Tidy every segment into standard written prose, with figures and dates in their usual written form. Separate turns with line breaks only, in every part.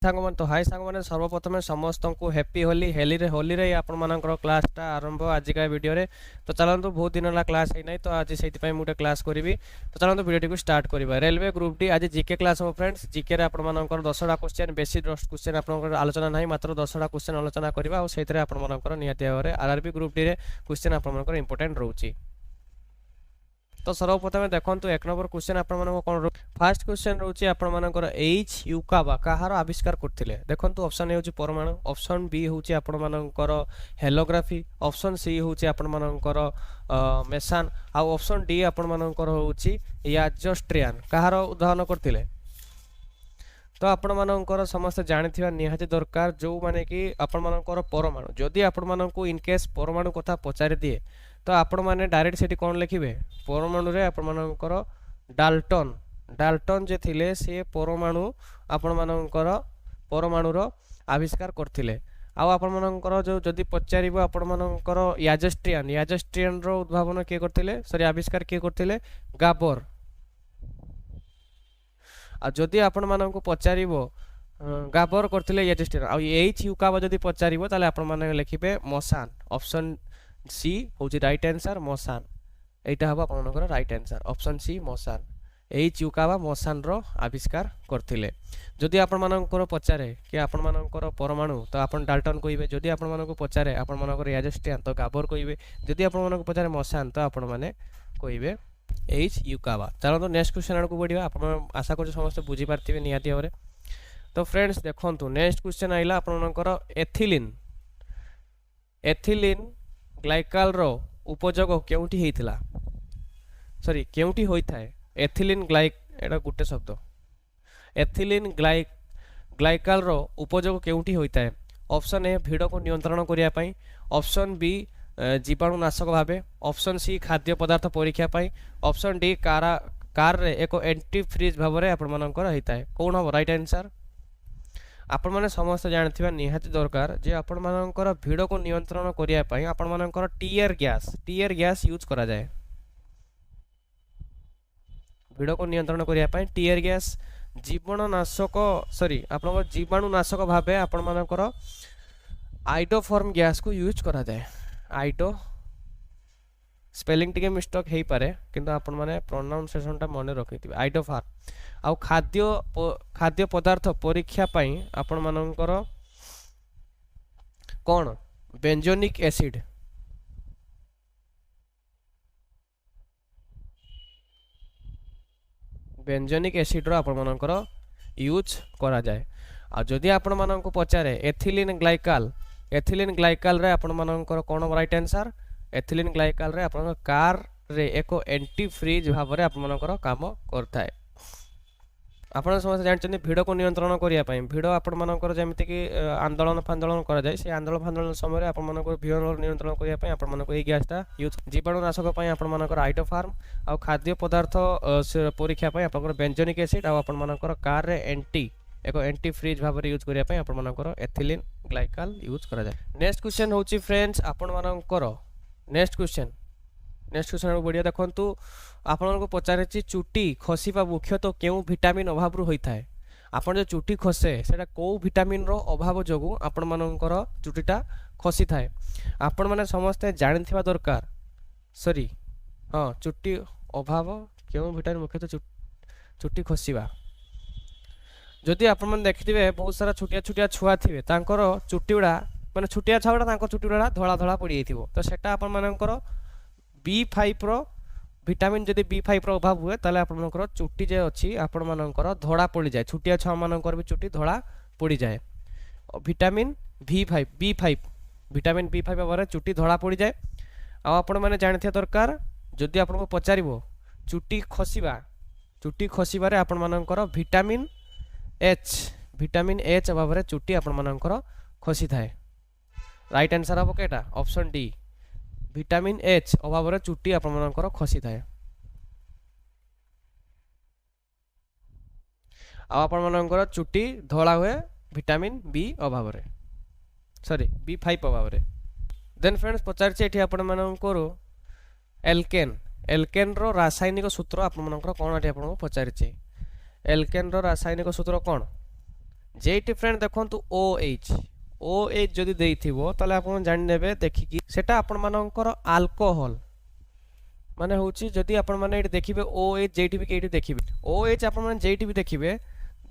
ସାଙ୍ଗମାନେ ତ ହାଇ ସାଙ୍ଗମାନେ ସର୍ବପ୍ରଥମେ ସମସ୍ତଙ୍କୁ ହ୍ୟାପି ହୋଲି ହୋଲିରେ ଆପଣମାନଙ୍କର କ୍ଲାସ୍ଟା ଆରମ୍ଭ ଆଜିକା ଭିଡ଼ିଓରେ। ତ ଚାଲନ୍ତୁ, ବହୁତ ଦିନ ହେଲା କ୍ଲାସ୍ ହେଇନାହିଁ, ତ ଆଜି ସେଇଥିପାଇଁ ମୁଁ ଗୋଟେ କ୍ଲାସ୍ କରିବି। ତ ଚାଲନ୍ତୁ ଭିଡ଼ିଓଟିକୁ ଷ୍ଟାର୍ଟ କରିବା। ରେଲୱେ ଗ୍ରୁପ୍ ଡି ଆଜି ଜିକେ କ୍ଲାସ୍ ହେବ ଫ୍ରେଣ୍ଡସ୍। ଜିକେରେ ଆପଣମାନଙ୍କର 10ଟା କ୍ୱେଶ୍ଚନ୍, ବେଶୀ କ୍ୱେଶ୍ଚନ୍ ଆପଣଙ୍କର ଆଲୋଚନା ନାହିଁ, ମାତ୍ର 10ଟା କ୍ୱେଶ୍ଚନ୍ ଆଲୋଚନା କରିବା। ଆଉ ସେଇଥିରେ ଆପଣମାନଙ୍କର ନିହାତି ଭାବରେ ଆର୍ଆର୍ବି ଗ୍ରୁପ୍ ଡିରେ କ୍ୱେଶ୍ଚନ୍ ଆପଣମାନଙ୍କର ଇମ୍ପୋର୍ଟାଣ୍ଟ ରହୁଛି। तो सर्वप्रथम देखो 1 नंबर क्वेश्चन आपण कौन फास्ट क्वेश्चन रोचे आपणकर एच यूकावा कहार आविष्कार करथिले। देखंतु ऑप्शन ए होची परमाणु, ऑप्शन बी होची आपणकर हेलोग्राफी, ऑप्शन सी होची आपणकर मेसान, आ ऑप्शन डी आपणकर होची याजस्ट्रियन कहार उद्भावन करथिले। तो आपण मानकर समस्त जानिथिबा निहाती दरकार जो माने कि आपण मानकर परमाणु जदि आपण मानकु इन केस परमाणु कथा पचारि दिए तो आपण माने डायरेक्ट सेठी कोन लिखिबे परमाणु रे आपण मानकर डाल्टन जे थिले से परमाणु आपण मानकर परमाणु रो आविष्कार करथिले। आउ आपण मानकर जो जदि पचारिबो आपण मानकर याजस्ट्रियन रो उद्भावन के करथिले सॉरी आविष्कार के करथिले गाबर। आ जदि आपण मानकु पचारिबो गाबर करथिले याजस्ट्रियन आ एच यूकावा जदि पचारिबो ताले आपण माने लिखिबे मसान। ऑप्शन सी होची राइट आंसर मसान। एटा हबा आपण मानकर राइट आंसर ऑप्शन सी मसान। एच यूकावा मसान रो आविष्कार करथिले। जदि आपण मानकर पचारे कि आपण मानकर परमाणु तो आपण डाल्टन कहिबे, जदि आपण मानकु पचारे आपण मानकर याजस्ट्रियन तो गाबर कहिबे, जदि आपण मानकु पचारे मसान तो आपण माने कहिबे एच यूकावा। चलो तो नेक्स्ट क्वेश्चन आड़क बढ़िया। आप आशा कर समस्त बुझी पार्थिबे निहाती भाव। तो फ्रेंड्स देखंतु नेक्स्ट क्वेश्चन आइला आपनकर एथिलीन ग्लाइकाल रो उपयोग केउठी हेइथिला सॉरी केउठी होइथाय एथिलीन ग्लाइक एटा गुटे शब्द एथिलीन ग्लाइकाल रो उपयोग केउठी होइथाय। ऑप्शन ए भीड़ को नियंत्रण करिया पई, ऑप्शन बी जीवाणुनाशक भावे, ऑप्शन सी खाद्य पदार्थ परीक्षा पाई, ऑप्शन डी कार रे एक एंटी फ्रीज भाव में आपण मानकर होता है कौन हम राइट आंसर। आपण माने समस्त जानथिबा निहाती दरकार जे आपण मानकर भीड़ को नियंत्रण करिया पई आपण मानकर टीयर गैस यूज करा जाए। भीड़ को नियंत्रण करिया पई टीयर गैस जीवाणुनाशक सॉरी आपण जीवाणुनाशक भावे आपण मानकर आइडोफॉर्म गैस को यूज करा जाए। आइडो स्पेलिंग टिके मिस्टेक हेई पारे किंतु आपण माने प्रोनाउंसिएशन टा मने रखिथिबे आइडोफार। आ खाद्य पदार्थ परीक्षा पई आपण मानकर कोन बेंजोनिक एसिड रो आपण मानकर यूज करा जाए। आ जदि आपण मानकु पचारे एथिलीन ग्लाइकाल रे आपण मानकर कोन राइट आंसर। एथिलीन ग्लाइकाल रे आपण कार रे एको एंटी फ्रीज भाव रे आपण मानकर काम करथाय। आपण समस्त जानछन भीड़ को नियंत्रण करिया पई भीड़ आपण मानकर जेमिति कि आंदोलन फांदोलन करा जाय से आंदोलन फांदोलन समय रे आपण मानकर भीड़ नियंत्रण करिया पई आपण मानकर ए गैसटा यूज जीवाणुनाशक पई आपण मानकर आइडोफार्म आ खाद्य पदार्थ परीक्षा पई आपण बेंजोनिक एसिड आ आपण मानकर कार रे एंटी फ्रीज भाव यूज करिया पई आपण मानकर एथिलीन ग्लाइकाल यूज करा जाय। नेक्स्ट क्वेश्चन होची फ्रेंड्स आपण मानकर नेक्स्ट क्वेश्चन बढ़िया देखंतु आपण को पचारे चुटी खसीबा मुख्यतः केउ विटामिन अभाव रु होइथाय। आपण जो चुटी खसे सेटा को विटामिन रो अभाव जोगु आपण मानकर चुटीटा खसी थाए। आपण माने समस्त जानिथिबा दरकार सॉरी हां चुटी अभाव केउ विटामिन मुख्यतः चुटी खसीबा। जदि आपण माने देखिथिबे बहुत सारा छुटिया छुआ थिबे तांकर चुटी उडा माने छुटिया छाउडा तांकर चुटी उडा धळा धळा पड़ी जाइथिबो तो सेटा आपण मानकर B5 रो विटामिन जदि B5 रो अभाव हुए ताले आपण मानकर चुटी जे अछि आपण मानकर धड़ा पड़ी जाए। छुटिया छुआ मानकर भी चुटी धड़ा पड़ी जाए। विटामिन B5 विटामिन B5 बारे चुटी धड़ा पड़ी जाए। आ आपण माने जानथिया दरकार जदि आपण को पचारिबो चुटी खसीबा रे आपण मानकर विटामिन H अभाव रे चुटी आपण मानकर खसी थाए। राइट आंसर हबो केटा ऑप्शन डी विटामिन H अभाव रे चुटी आपण मानकर खसी थाए। आ आपण मानकर चुटी धोला हुए विटामिन B अभाव रे सॉरी B5 अभाव रे। देन फ्रेंड्स पचारछि एठी आपण मानकर एल्केन रो रासायनिक सूत्र आपण मानकर कोन एठी आपण पचारछि। एल्केन रो रासायनिक सूत्र कोन जेटी फ्रेंड देखंतु ओ एच जदि देइथिबो ताले आपण जानि नेबे देखिकी सेटा आपण मानकर अल्कोहल माने होची जदि आपण माने एटी देखिबे ओ एच जेटी भी केटी देखिबे ओ एच आपण माने जेटी भी देखिबे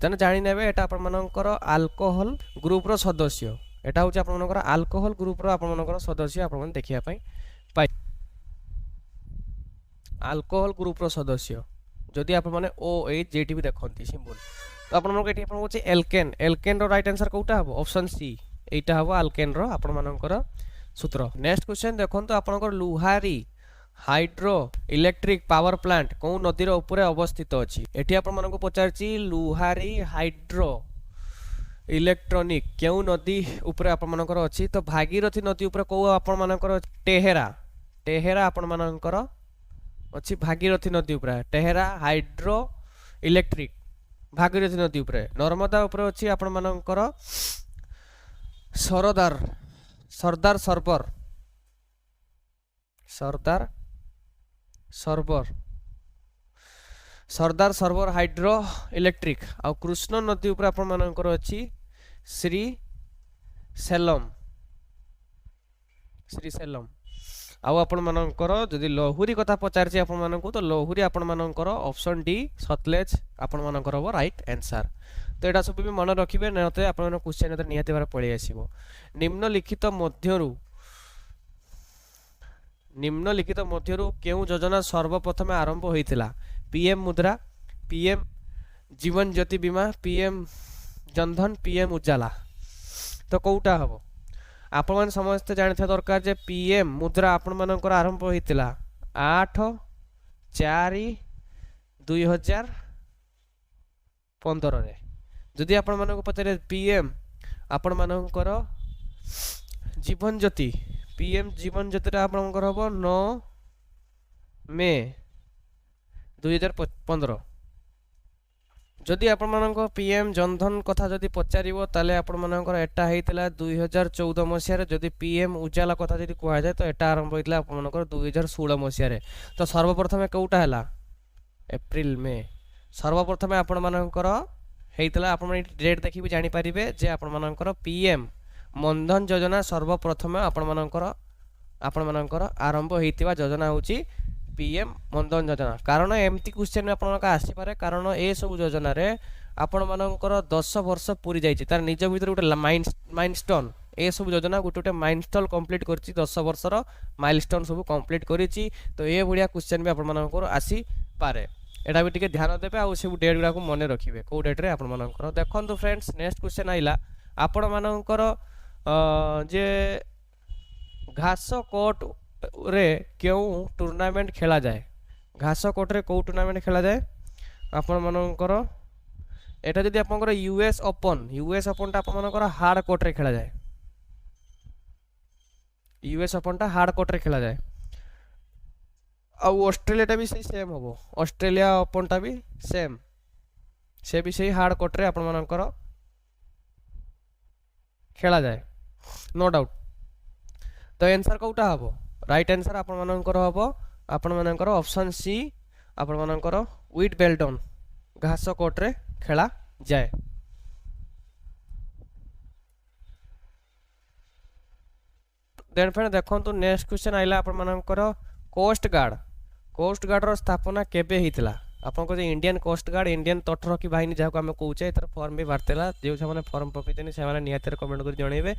तने जानि नेबे एटा आपण मानकर अल्कोहल ग्रुप रो सदस्य एटा होची आपण मानकर अल्कोहल ग्रुप रो आपण मानकर सदस्य आपण माने देखिया पई पाई अल्कोहल ग्रुप रो सदस्य जदि आपण माने ओ एच जेटी भी देखंती सिंबल तो आपण मानकर एटी आपण होची alkene row right answer Kota हबो ऑप्शन सी एटा हबो अल्केन रो आपण मानकर सूत्र नेक्स्ट क्वेश्चन देखंतु आपनकर लुहारी हाइड्रो इलेक्ट्रिक पावर प्लांट कौ नदीर ऊपर अवस्थित अछि एठी आपण मानको पचारची लुहारी हाइड्रो इलेक्ट्रॉनिक केउ नदी ऊपर आपण मानकर अछि तो भागीरथी नदी ऊपर को आपण मानकर टेहेरा आपण मानकर अछि भागीरथी नदी ऊपर टेहेरा हाइड्रो इलेक्ट्रिक भागीरथी नदी ऊपर नर्मदा ऊपर अछि आपण मानकर सरदार सर्वर हाइड्रो इलेक्ट्रिक आ कृष्ण नदी ऊपर आपण मानकर अछि श्री सेलम आउ आपण मानकर जदि लहुरी कथा पचारछि आपण मानकु तो लहुरी आपण मानकर ऑप्शन डी सतलेज आपण मानकर हो राइट आंसर तो एटा सब भी मन रखिबे नते आपण क्वेश्चन एतर निहाती बार पळि आसीबो निम्नलिखित मध्यरु केउ योजना सर्वप्रथम आरंभ होइतिला पीएम मुद्रा पीएम जीवन ज्योति बीमा पीएम जनधन पीएम उजाला तो कोउटा हबो आपण मान समस्त जानथे दरकार जे पीएम मुद्रा आपण मानकर आरंभ होइतिला 8/4/2015 रे जदि आपण मानको पचारे पीएम आपण मानकर जीवन ज्योति पीएम जीवन ज्योति आपनकर हबो 9 मे 2015 जदि आपण मानको पीएम जनधन कथा जदि पचारिबो ताले आपण मानकर एटा हेतिला 2014 मसिया रे जदि पीएम उजाला कथा जदि कोहा जाय तो एटा आरंभ होइतिला आपण मानकर 2016 मसिया रे तो सर्वप्रथम कोउटा हला अप्रैल मे सर्वप्रथम आपण मानकर हेतिला आपण डेट देखि भी जानि परिबे जे आपण मानकर पीएम मनधन योजना सर्वप्रथम आपण मानकर आरंभ होइतिबा योजना होची पीएम मनधन योजना कारण एमती क्वेश्चन आपन का आसी पारे कारण ए सब योजना रे आपण मानकर 10 वर्ष पूरी जाईची तार निज भीतर गोटे माइलस्टोन ए सब योजना गोटे माइलस्टोन कंप्लीट करची 10 वर्ष रो माइलस्टोन सब कंप्लीट करिची तो ए बढ़िया क्वेश्चन भी आपण मानकर आसी पारे एटा भी टिके ध्यान देबे आ सब डेट गुडा को मने रखिबे को डेट रे आपण मानकर देखंतु फ्रेंड्स नेक्स्ट क्वेश्चन आइला आपण मानकर जे घास कोट रे क्यों टूर्नामेंट खेला जाए घास कोट रे को टूर्नामेंट खेला जाए आपण मानकर एटा जदि आपनकर यूएस ओपन ता आपण मानकर हार्ड कोट रे खेला जाए यूएस ओपन ता हार्ड कोट रे खेला जाए आ ऑस्ट्रेलिया ता भी सेम होबो ऑस्ट्रेलिया ओपन ता भी सेम से भी सही हार्ड कोट रे आपण मानकर खेला जाए नो डाउट तो आंसर कोटा हबो राइट आंसर आपण मानकर हबो आपण मानकर ऑप्शन सी आपण मानकर विथ बेल्टन घास कोट रे खेला जाए देन फ्रेंड देखंतु नेक्स्ट क्वेश्चन आइला आपण मानकर कोस्ट गार्ड रो स्थापना केबे हितला आपन को इंडियन कोस्ट गार्ड इंडियन तटरक्षी बाहिनी जाको हम कहूचे एतर फॉर्म भी भारतेला जे माने फॉर्म पकैतनी से माने निहाते कमेंट कर जणेबे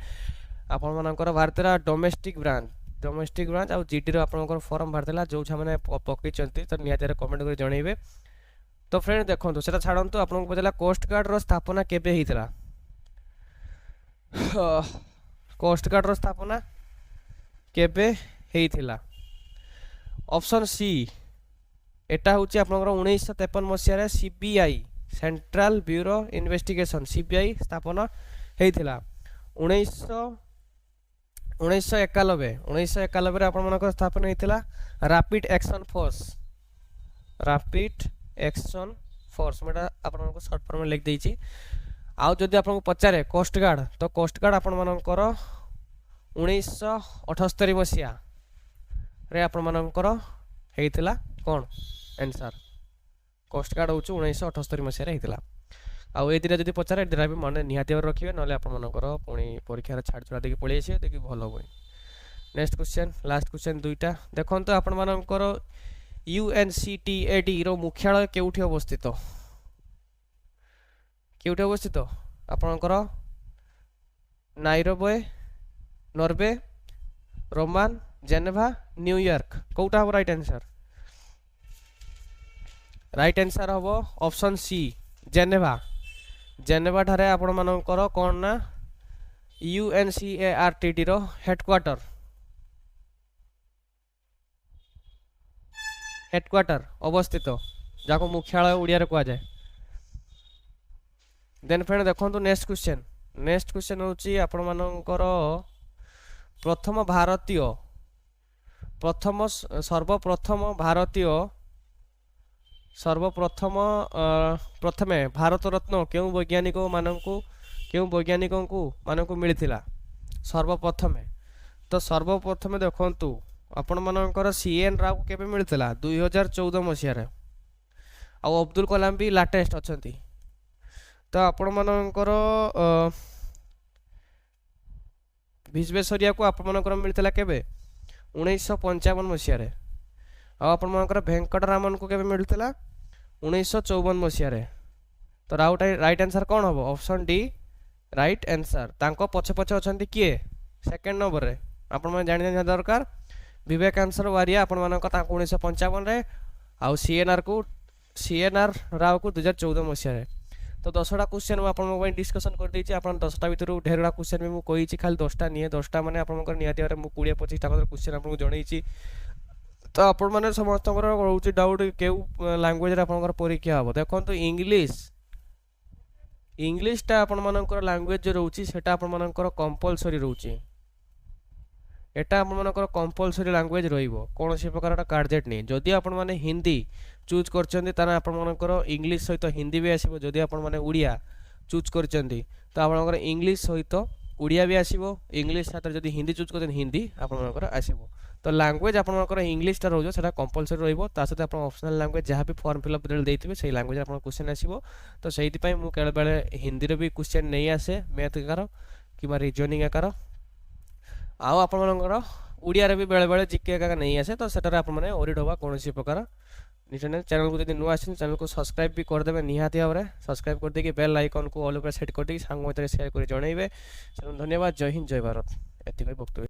आपण मानकर भारतेला डोमेस्टिक ब्रांच आ जीटी रो आपनकर फॉर्म भारतेला जो माने पकैचंती तो निहाते कमेंट कर जणेबे तो फ्रेंड देखंतु सेटा छाडंतु आपन को पजला कोस्ट गार्ड रो स्थापना केबे हितला कोस्ट गार्ड रो स्थापना केबे हेइथिला ऑप्शन सी एटा होची आपनकर 1953 मसिया रे CBI central bureau investigation CBI स्थापना हेइथिला 1991 रे आपन मानकर स्थापना हेइथिला रैपिड एक्शन फोर्स मेटा आपन मानकर शॉर्ट फॉर्म में लिख देइची आउ जदि आपन को पचारे कोस्ट गार्ड आपन मानकर 1978 मसिया रे आपन मानकर हेइथिला कोन आंसर कोस्ट गार्ड होची 1978 मसिया रे हेइथिला ଆଉ ଏ ଦୁଇଟା ଯଦି ପଚାରେ ଏ ଦୁଇଟା ବି ମନେ ନିହାତି ଭାବରେ ରଖିବେ, ନହେଲେ ଆପଣମାନଙ୍କର ପୁଣି ପରୀକ୍ଷାରେ ଛାଡ଼ଛୁଡ଼ା ଦେଇକି ପଳେଇ ଆସିବେ, ଦେଖି ଭଲ ହୁଏ। ନେକ୍ସଟ କ୍ୱେଶ୍ଚନ୍, ଲାଷ୍ଟ କ୍ୱେଶ୍ଚନ୍ ଦୁଇଟା ଦେଖନ୍ତୁ। ଆପଣମାନଙ୍କର UNCTAD ର ମୁଖ୍ୟାଳୟ କେଉଁଠି ଅବସ୍ଥିତ? କେଉଁଠି ଅବସ୍ଥିତ ଆପଣଙ୍କର? Nairobi, Norway, Roman, Geneva, New York, କୋଉଟା ହେବ ରାଇଟ୍ ଆନ୍ସର? ରାଇଟ୍ ଆନ୍ସର ହେବ ଅପସନ୍ ସି ଜେନେଭା। ଜେନେଭା ଠାରେ ଆପଣମାନଙ୍କର କ'ଣ ନା UNCARTD ର ହେଡକ୍ୱାର୍ଟର ଅବସ୍ଥିତ, ଯାହାକୁ ମୁଖ୍ୟାଳୟ ଓଡ଼ିଆରେ କୁହାଯାଏ। ଦେନ୍ ଫ୍ରେଣ୍ଡ ଦେଖନ୍ତୁ ନେକ୍ସଟ କ୍ୱେଶ୍ଚନ୍। ନେକ୍ସଟ କ୍ୱେଶ୍ଚନ୍ ହେଉଛି ଆପଣମାନଙ୍କର ପ୍ରଥମେ ଭାରତ ରତ୍ନ କେଉଁ ବୈଜ୍ଞାନିକଙ୍କୁ ମାନଙ୍କୁ ମିଳିଥିଲା ସର୍ବପ୍ରଥମେ? ତ ସର୍ବପ୍ରଥମେ ଦେଖନ୍ତୁ ଆପଣମାନଙ୍କର CN ରାଓକୁ କେବେ ମିଳିଥିଲା? 2014 ମସିହାରେ। ଆଉ ଅବଦୁଲ କଲାମ ବି ଲାଟେଷ୍ଟ ଅଛନ୍ତି। ତ ଆପଣମାନଙ୍କର ବିଶ୍ବେଶ୍ୱରୈୟାକୁ ଆପଣମାନଙ୍କର ମିଳିଥିଲା କେବେ? 1955 ମସିହାରେ। ଆଉ ଆପଣମାନଙ୍କର ଭେଙ୍କଟରାମନକୁ କେବେ ମିଳିଥିଲା? 1954 ମସିହାରେ। ତ ରାଇଟ୍ ଆନ୍ସର କ'ଣ ହେବ? Option D right answer. ତାଙ୍କ ପଛେ ପଛେ ଅଛନ୍ତି କିଏ ସେକେଣ୍ଡ ନମ୍ବରରେ? ଆପଣମାନେ ଜାଣିବା ଦରକାର। ବିବେକାନନ୍ଦ ୱାରିଆ ଆପଣମାନଙ୍କ ତାଙ୍କୁ 1955ରେ, ଆଉ CNR ରାଓକୁ 2014 ମସିହାରେ। ତ 10ଟା କ୍ୱେଶ୍ଚନ୍ ମୁଁ ଆପଣଙ୍କ ପାଇଁ ଡିସ୍କସନ୍ କରିଦେଇଛି। ଆପଣ 10ଟା ଭିତରୁ ଢେରଟା କ୍ୱେଶ୍ଚନ୍ ବି ମୁଁ କହିଛି, ଖାଲି 10ଟା ନିଏ। 10ଟା ମାନେ ଆପଣଙ୍କର ନିହାତି ଭାବରେ ମୁଁ 20-25ଟା କ୍ୱେଶ୍ଚନ୍ ଆପଣଙ୍କୁ ଜଣେଇଛି। ତ ଆପଣମାନେ ସମସ୍ତଙ୍କର ରହୁଛି ଡାଉଟ୍ କେଉଁ ଲାଙ୍ଗୁଏଜରେ ଆପଣଙ୍କର ପରୀକ୍ଷା ହେବ। ଦେଖନ୍ତୁ ଇଂଲିଶଟା ଆପଣମାନଙ୍କର ଲାଙ୍ଗୁଏଜ ରହୁଛି, ସେଟା ଆପଣମାନଙ୍କର କମ୍ପଲସରି ରହୁଛି। এটা ଆପଣମାନଙ୍କର କମ୍ପଲସରି ଲାଙ୍ଗୁଏଜ ରହିବ, କୌଣସି ପ୍ରକାରର କାର୍ଡଜେଟ୍ ନାହିଁ। ଯଦି ଆପଣମାନେ ହିନ୍ଦୀ ଚୁଜ୍ କରିଛନ୍ତି ତାହେଲେ ଆପଣମାନଙ୍କର ଇଂଲିଶ ସହିତ ହିନ୍ଦୀ ବି ଆସିବ। ଯଦି ଆପଣମାନେ ଓଡ଼ିଆ ଚୁଜ୍ କରିଛନ୍ତି ତ ଆପଣଙ୍କର ଇଂଲିଶ ସହିତ ଓଡ଼ିଆ ବି ଆସିବ। ଇଂଲିଶ ସାଥିରେ ଯଦି ହିନ୍ଦୀ ଚୁଜ୍ କରିଛନ୍ତି ହିନ୍ଦୀ ଆପଣମାନଙ୍କର ଆସିବ। ତ ଲାଙ୍ଗୁଏଜ ଆପଣଙ୍କର ଇଂଲିଶଟା ରହୁଛ, ସେଟା କମ୍ପଲସରି ରହିବ। ତା ସହିତ ଆପଣ ଅପସନାଲ ଲାଙ୍ଗୁଏଜ ଯାହା ବି ଫର୍ମ ଫିଲ୍ଅପ୍ ଦେଇଥିବେ ସେଇ ଲାଙ୍ଗୁଏଜରେ ଆପଣଙ୍କ କ୍ୱେଶ୍ଚନ୍ ଆସିବ। ତ ସେଇଥିପାଇଁ ମୁଁ ବେଳେବେଳେ ହିନ୍ଦୀରେ ବି କ୍ୱେଶ୍ଚନ୍ ନେଇ ଆସେ, ମ୍ୟାଥ୍ ଏକାର କିମ୍ବା ରିଜନିଂ ଏକାର। ଆଉ ଆପଣମାନଙ୍କର ଓଡ଼ିଆରେ ବି ବେଳେବେଳେ ଜିକେ ଏକା ନେଇ ଆସେ। ତ ସେଠାରେ ଆପଣମାନେ ଓରିଡ୍ ହେବା କୌଣସି ପ୍ରକାର ଚ୍ୟାନେଲକୁ ଯଦି ନୂଆ ଆସିଛନ୍ତି ଚ୍ୟାନେଲକୁ ସବସ୍କ୍ରାଇବ୍ ବି କରିଦେବେ ନିହାତି ଭାବରେ। ସବସ୍କ୍ରାଇବ୍ କରିଦେଇକି ବେଲ୍ ଆଇକନ୍କୁ ଅଲ୍ ଉପରେ ସେଟ୍ କରିଦେଇକି ସାଙ୍ଗ ଭିତରେ ସେୟାର କରି ଜଣାଇବେ। ଧନ୍ୟବାଦ। ଜୟ ହିନ୍ଦ, ଜୟ ଭାରତ। ଏତିକି ବକ୍ତବ୍ୟ।